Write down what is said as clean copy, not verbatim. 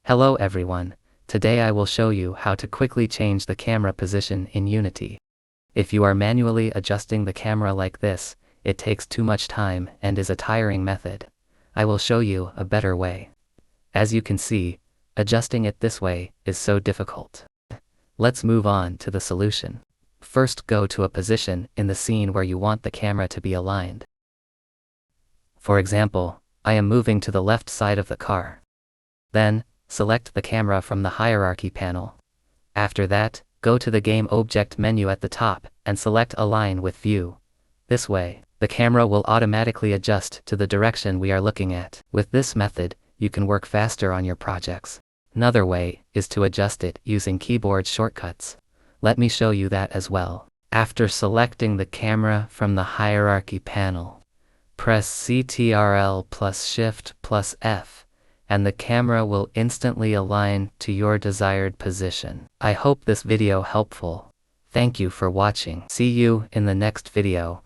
Hello everyone, today I will show you how to quickly change the camera position in Unity. If you are manually adjusting the camera like this, it takes too much time and is a tiring method. I will show you a better way. As you can see, adjusting it this way is so difficult. Let's move on to the solution. First, go to a position in the scene where you want the camera to be aligned. For example, I am moving to the left side of the car. Then, select the camera from the hierarchy panel. After that, go to the Game Object menu at the top and select Align with View. This way, the camera will automatically adjust to the direction we are looking at. With this method, you can work faster on your projects. Another way is to adjust it using keyboard shortcuts. Let me show you that as well. After selecting the camera from the hierarchy panel, press Ctrl plus Shift plus F, and the camera will instantly align to your desired position. I hope this video helpful. Thank you for watching. See you in the next video.